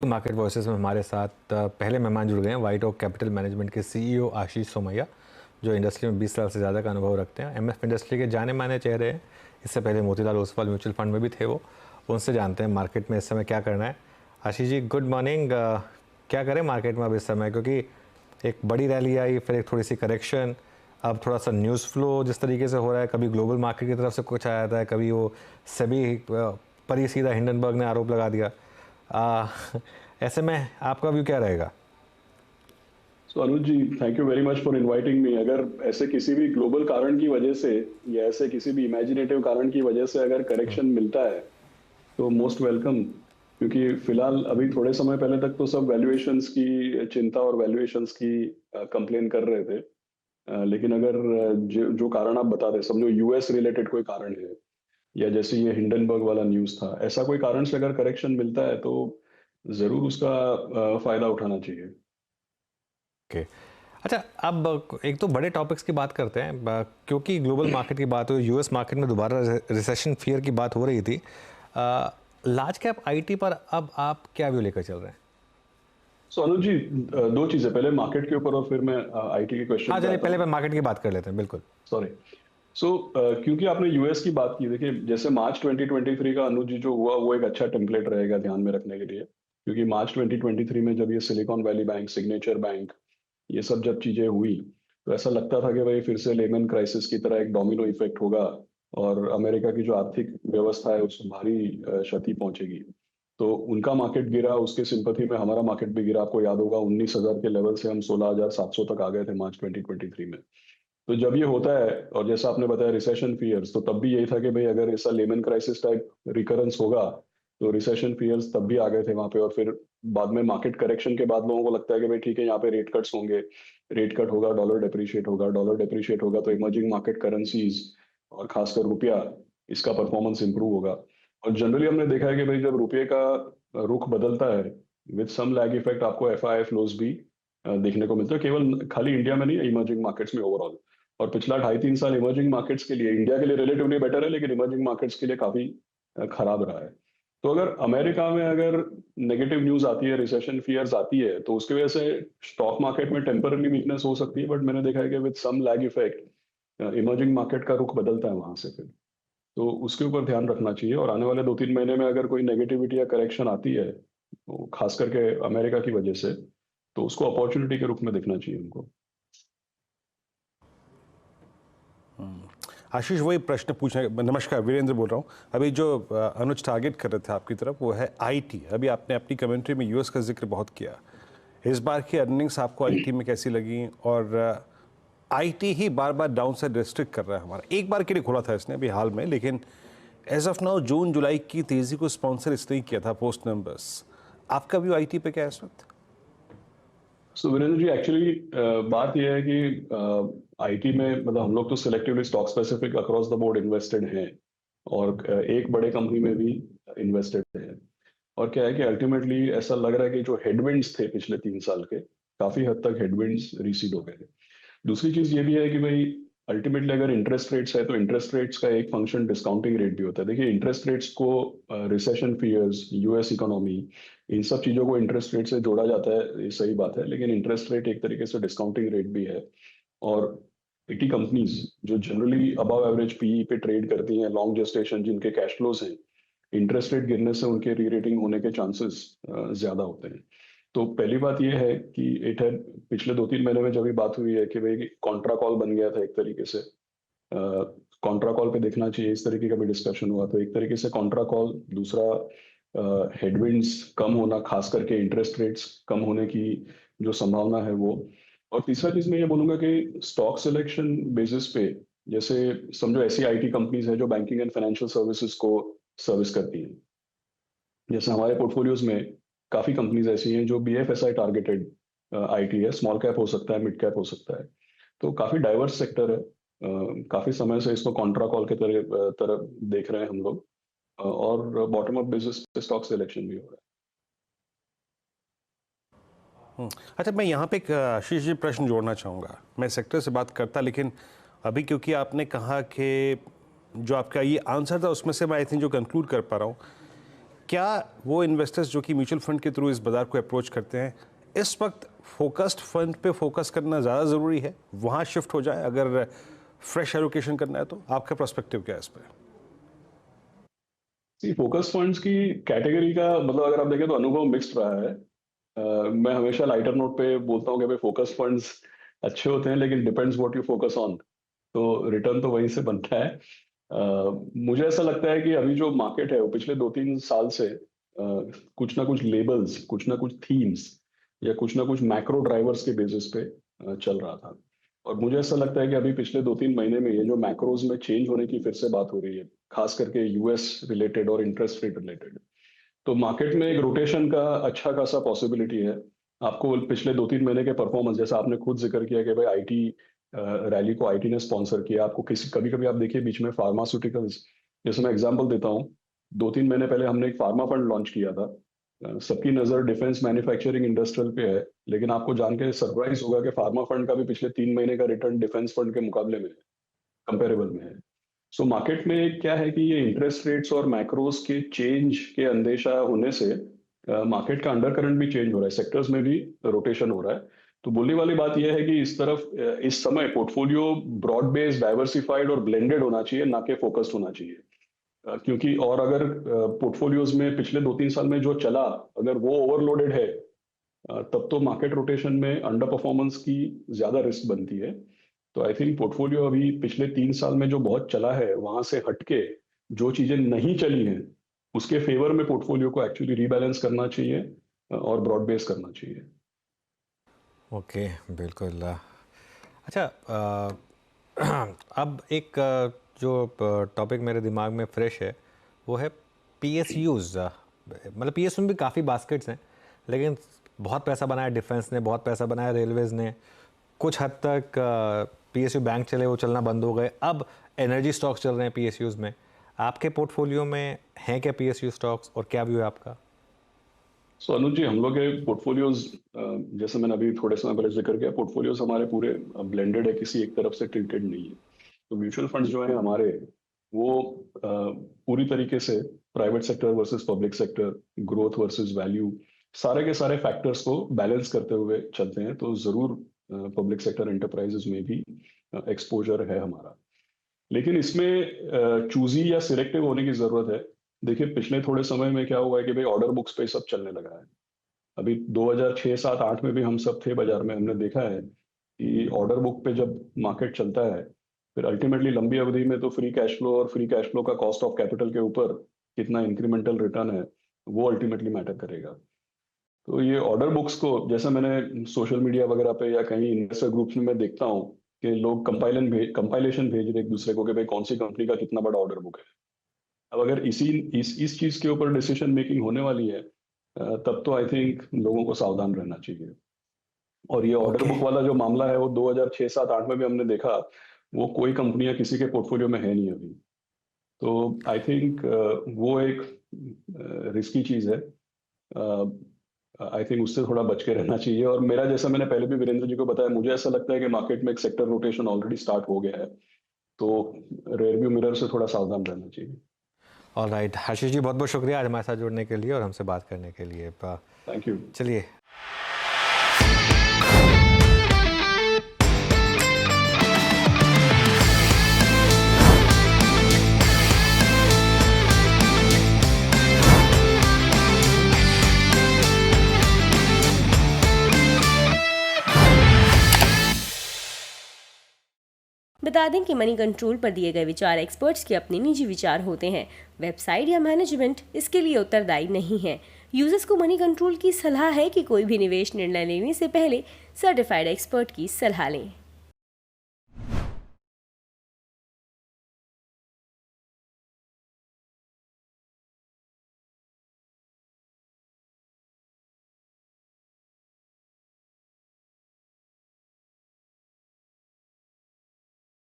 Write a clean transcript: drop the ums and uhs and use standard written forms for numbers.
Market voices में हमारे साथ पहले मेहमान जुड़ गए हैं व्हाइट ओक कैपिटल मैनेजमेंट के सीईओ आशीष सोमैया, जो इंडस्ट्री में 20 साल से ज़्यादा का अनुभव रखते हैं। एमएफ इंडस्ट्री के जाने माने चेहरे हैं। इससे पहले मोतीलाल ओसवाल म्यूचुअल फंड में भी थे वो। उनसे जानते हैं मार्केट में इस समय क्या करना है। Ashish ji, good morning. क्या करें मार्केट में अब इस समय, क्योंकि एक बड़ी रैली आई, फिर एक थोड़ी सी करेक्शन, अब थोड़ा सा न्यूज़ फ्लो जिस तरीके से हो रहा है, कभी ग्लोबल मार्केट की तरफ से कुछ आया था, कभी वो सेबी पर ही सीधा हिंडनबर्ग ने आरोप लगा दिया। ऐसे में आपका व्यू क्या रहेगा? So Anuj ji, thank you very much for inviting me. अगर ऐसे किसी भी ग्लोबल कारण की वजह से या ऐसे किसी भी इमेजिनेटिव कारण की वजह से अगर करेक्शन मिलता है तो मोस्ट वेलकम। क्योंकि फिलहाल अभी थोड़े समय पहले तक तो सब वैल्यूएशंस की चिंता और वैल्यूएशंस की कंप्लेन कर रहे थे। लेकिन अगर जो कारण आप बता रहे, समझो यूएस रिलेटेड कोई कारण है या जैसे ये हिंडनबर्ग वाला न्यूज़ था, ऐसा कोई कारण से अगर करेक्शन मिलता है तो ज़रूर उसका फायदा उठाना चाहिए। ओके। अच्छा, अब एक तो बड़े टॉपिक्स की बात करते हैं, क्योंकि ग्लोबल मार्केट की बात हुई, यूएस मार्केट में दोबारा रिसेशन फियर की बात हो रही थी। लार्ज कैप आईटी पर अब आप क्या व्यू लेकर चल रहे हैं? सो अनुज जी, दो चीजें, पहले मार्केट के ऊपर और फिर मैं आईटी के क्वेश्चन हाँ पे चलिए, आता पहले हूँ। मार्केट की बात कर लेते हैं, बिल्कुल। सॉरी। सो क्योंकि आपने यूएस की बात की, देखिए जैसे मार्च 2023 का अनुज जी जो हुआ वो एक अच्छा टेम्पलेट रहेगा ध्यान में रखने के लिए। क्योंकि मार्च 2023 में जब ये silicon valley bank, signature bank, ये सब जब चीजें हुई तो ऐसा लगता था कि भाई फिर से लेमन क्राइसिस की तरह एक डोमिनो इफेक्ट होगा और अमेरिका की जो आर्थिक व्यवस्था है उसको भारी क्षति पहुंचेगी। तो उनका मार्केट गिरा, उसके सिंपथी में हमारा मार्केट भी गिरा। आपको याद होगा 19,000 के लेवल से हम 16,700 तक आ गए थे मार्च 2023 में। तो जब ये होता है और जैसा आपने बताया रिसेशन फियर्स, तो तब भी यही था कि भाई अगर ऐसा लेमन क्राइसिस टाइप रिकरेंस होगा तो रिसेशन फियर्स तब भी आ गए थे वहां पे। और फिर बाद में मार्केट करेक्शन के बाद लोगों को लगता है कि भाई ठीक है, यहाँ पे रेट कट्स होंगे, रेट कट होगा, डॉलर डेप्रिशिएट होगा, डॉलर डेप्रिशिएट होगा तो इमर्जिंग मार्केट करेंसीज और खासकर रुपया, इसका परफॉर्मेंस इंप्रूव होगा। और जनरली हमने देखा है कि भाई जब रुपये का रुख बदलता है विद सम लैग इफेक्ट, आपको एफआई फ्लोज भी देखने को मिलता है, केवल खाली इंडिया में नहीं, इमर्जिंग मार्केट्स में ओवरऑल। और पिछला 2.5-3 साल इमर्जिंग मार्केट्स के लिए, इंडिया के लिए रिलेटिवली बेटर है लेकिन इमर्जिंग मार्केट्स के लिए काफी खराब रहा है। तो अगर अमेरिका में अगर नेगेटिव न्यूज आती है, रिसेशन फियर्स आती है, तो उसकी वजह से स्टॉक मार्केट में टेम्पररी वीकनेस हो सकती है। बट मैंने देखा है कि with some lag effect emerging market का रुख बदलता है वहां से फिर। तो उसके ऊपर ध्यान रखना चाहिए। और आने वाले 2-3 महीने में अगर कोई नेगेटिविटी या करेक्शन आती है, तो खास करके अमेरिका की वजह से, तो उसको अपॉर्चुनिटी के रूप में देखना चाहिए उनको। आशीष, वही प्रश्न पूछना। नमस्कार, वीरेंद्र बोल रहा हूँ। अभी जो अनुज टारगेट कर रहे थे आपकी तरफ, वो है आईटी। अभी आपने अपनी कमेंट्री में यूएस का जिक्र बहुत किया। इस बार की अर्निंग्स आपको आईटी में कैसी लगी? और IT he bar bar down side restrict कर रहा है हमारा। एक बार के लिए खोला था इसने अभी हाल में, लेकिन एज ऑफ नाउ जून जुलाई की तेजी को स्पॉन्सर इसने ही किया था पोस्ट नंबर्स। आपका व्यू आईटी पे क्या है इस वक्त? सो वीरेंद्र जी, एक्चुअली बात यह है कि आईटी में मतलब हम लोग तो selectively stock specific across the board invested हैं और एक बड़े कंपनी में भी इन्वेस्टेड हैं। और क्या है कि अल्टीमेटली ऐसा लग रहा है कि जो हेडविंड्स थे पिछले 3 साल के, काफी हद तक हेडविंड्स रिसीड हो गए थे। दूसरी चीज ये भी है कि भाई अल्टीमेटली अगर इंटरेस्ट रेट्स है तो इंटरेस्ट रेट्स का एक फंक्शन डिस्काउंटिंग रेट भी होता है। देखिए इंटरेस्ट रेट्स को रिसेशन फियर्स, यूएस इकोनॉमी, इन सब चीजों को इंटरेस्ट रेट से जोड़ा जाता है, ये सही बात है। लेकिन इंटरेस्ट रेट एक तरीके से डिस्काउंटिंग रेट भी है। और आईटी कंपनीज जो जनरली अबव एवरेज पीई पे ट्रेड करती हैं, लॉन्ग जेस्टेशन, जिनके कैश फ्लोज हैं, इंटरेस्ट रेट गिरने से उनके री रेटिंग होने के चांसेस ज्यादा होते हैं। तो पहली बात यह है कि इट है, पिछले 2-3 महीने में जब भी बात हुई है कि भाई कॉन्ट्रा कॉल बन गया था एक तरीके से, कॉन्ट्रा कॉल पे देखना चाहिए, इस तरीके का भी डिस्कशन हुआ। तो एक तरीके से कॉन्ट्रा कॉल, दूसरा हेडविंड्स कम होना, खास करके इंटरेस्ट रेट्स कम होने की जो संभावना है वो। और तीसरा चीज मैं ये बोलूंगा कि स्टॉक सिलेक्शन बेसिस पे, जैसे समझो ऐसी आईटी कंपनीज है जो बैंकिंग एंड फाइनेंशियल सर्विसेज को सर्विस करती हैं। जैसे हमारे पोर्टफोलियोज में काफी कंपनीज ऐसी हैं जो बीएफएसआई टारगेटेड आईटी है, स्मॉल कैप हो सकता है, मिड कैप हो सकता है। तो काफी डाइवर्स सेक्टर है। काफी समय से इसको कॉन्ट्रा कॉल के तरह देख रहे हैं हम लोग। और बॉटम अप बेसिस पे स्टॉक सिलेक्शन भी हो रहा है। अच्छा, मैं यहाँ पे एक आशीष जी प्रश्न जोड़ना चाहूँगा। मैं सेक्टर से बात करता, लेकिन अभी क्योंकि आपने कहा कि जो आपका ये आंसर था उसमें से मैं आई थिंक जो कंक्लूड कर पा रहा हूँ, क्या वो इन्वेस्टर्स जो कि म्यूचुअल फंड के थ्रू इस बाजार को अप्रोच करते हैं, इस वक्त फोकस्ड फंड पे फोकस करना ज़्यादा ज़रूरी है, वहाँ शिफ्ट हो जाए अगर फ्रेश एलोकेशन करना है तो? आपका पर्सपेक्टिव क्या है इस पर? फोकस फंड्स की कैटेगरी का मतलब अगर आप देखें तो अनुभव मिक्स्ड रहा है। मैं हमेशा लाइटर नोट पे बोलता हूँ कि भाई फोकस फंड्स अच्छे होते हैं, लेकिन depends what you focus on, तो रिटर्न तो वहीं से बनता है। मुझे ऐसा लगता है कि अभी जो मार्केट है वो पिछले 2-3 साल से कुछ ना कुछ लेबल्स, कुछ ना कुछ थीम्स या कुछ ना कुछ मैक्रो ड्राइवर्स के बेसिस पे चल रहा था। और मुझे ऐसा लगता है कि अभी पिछले 2-3 महीने में ये जो मैक्रोज में चेंज होने की फिर से बात हो रही है, खास करके यूएस रिलेटेड और इंटरेस्ट रेट रिलेटेड, तो मार्केट में एक रोटेशन का अच्छा खासा पॉसिबिलिटी है। आपको पिछले 2-3 महीने के परफॉर्मेंस, जैसा आपने खुद जिक्र किया कि भाई आईटी रैली को आईटी ने स्पॉन्सर किया, आपको किसी कभी कभी आप देखिए बीच में फार्मास्यूटिकल्स, जैसे मैं एग्जांपल देता हूँ, 2-3 महीने पहले हमने एक फार्मा फंड लॉन्च किया था। सबकी नज़र डिफेंस मैन्युफैक्चरिंग इंडस्ट्रियल पे है, लेकिन आपको जान के सरप्राइज होगा कि फार्मा फंड का भी पिछले 3 महीने का रिटर्न डिफेंस फंड के मुकाबले में कंपेरेबल में है। सो मार्केट में क्या है कि ये इंटरेस्ट रेट्स और मैक्रोस के चेंज के अंदेशा होने से मार्केट का अंडर करंट भी चेंज हो रहा है, सेक्टर्स में भी रोटेशन हो रहा है। तो बोलने वाली बात यह है कि इस तरफ इस समय पोर्टफोलियो ब्रॉड बेस्ड, डाइवर्सिफाइड और ब्लेंडेड होना चाहिए, ना कि फोकस्ड होना चाहिए। क्योंकि और अगर पोर्टफोलियोज में पिछले 2-3 साल में जो चला, अगर वो ओवरलोडेड है, तब तो मार्केट रोटेशन में अंडर परफॉर्मेंस की ज्यादा रिस्क बनती है। तो आई थिंक पोर्टफोलियो अभी पिछले 3 साल में जो बहुत चला है, वहां से हटके जो चीजें नहीं चली हैं उसके फेवर में पोर्टफोलियो को एक्चुअली रीबैलेंस करना चाहिए और ब्रॉड बेस करना चाहिए। ओके, बिल्कुल। अच्छा, अब एक जो टॉपिक मेरे दिमाग में फ्रेश है वो है PSUs। मतलब PSU में भी काफ़ी बास्केट्स हैं, लेकिन बहुत पैसा बनाया डिफेंस ने, बहुत पैसा बनाया रेलवेज़ ने, कुछ हद तक PSU बैंक चले, वो चलना बंद हो गए, अब एनर्जी स्टॉक्स चल रहे हैं PSUs में। आपके पोर्टफोलियो में हैं क्या PSU स्टॉक्स, और क्या व्यू है आपका? सो अनुज जी, हम लोग के पोर्टफोलियोज, जैसे मैंने अभी थोड़े समय पहले जिक्र किया, पोर्टफोलियोज हमारे पूरे ब्लेंडेड है, किसी एक तरफ से टिल्टेड नहीं है। तो म्यूचुअल फंड्स जो है हमारे, वो पूरी तरीके से private sector versus public sector, growth versus value, सारे के सारे फैक्टर्स को बैलेंस करते हुए चलते हैं। तो जरूर पब्लिक सेक्टर एंटरप्राइजेस में भी एक्सपोजर है हमारा, लेकिन इसमें चूजी या सिलेक्टिव होने की जरूरत है। देखिए पिछले थोड़े समय में क्या हुआ है कि भाई ऑर्डर बुक्स पे सब चलने लगा है। अभी 2006, 7, 8 में भी हम सब थे बाजार में, हमने देखा है कि ऑर्डर बुक पे जब मार्केट चलता है, फिर अल्टीमेटली लंबी अवधि में तो फ्री कैश फ्लो और फ्री कैश फ्लो का कॉस्ट ऑफ कैपिटल के ऊपर कितना इंक्रीमेंटल रिटर्न है, वो अल्टीमेटली मैटर करेगा। तो ये ऑर्डर बुक्स को, जैसा मैंने सोशल मीडिया वगैरह पे या कहीं इन्वेस्टर ग्रुप्स में मैं देखता हूँ कि लोग कंपाइलेशन भेज रहे एक दूसरे को कि भाई कौन सी कंपनी का कितना बड़ा ऑर्डर बुक है। अब अगर इस चीज के ऊपर डिसीजन मेकिंग होने वाली है, तब तो आई थिंक लोगों को सावधान रहना चाहिए। और ये ऑर्डर बुक वाला जो मामला है, वो 2006, 7, 8 में भी हमने देखा, वो कोई कंपनियां किसी के पोर्टफोलियो में है नहीं अभी। तो आई थिंक वो एक रिस्की चीज है। आई थिंक उससे थोड़ा बच के रहना चाहिए। और मेरा, जैसा मैंने पहले भी वीरेंद्र जी को बताया, मुझे ऐसा लगता है कि मार्केट में एक सेक्टर रोटेशन ऑलरेडी स्टार्ट हो गया है, तो रेयरव्यू मिरर से थोड़ा सावधान रहना चाहिए। ऑल राइट, आशीष जी बहुत बहुत शुक्रिया आज हमारे साथ जुड़ने के लिए और हमसे बात करने के लिए। Thank you. चलिए, बता दें कि मनी कंट्रोल पर दिए गए विचार एक्सपर्ट्स के अपने निजी विचार होते हैं। वेबसाइट या मैनेजमेंट इसके लिए उत्तरदायी नहीं है। यूजर्स को मनी कंट्रोल की सलाह है कि कोई भी निवेश निर्णय लेने से पहले सर्टिफाइड एक्सपर्ट की सलाह लें।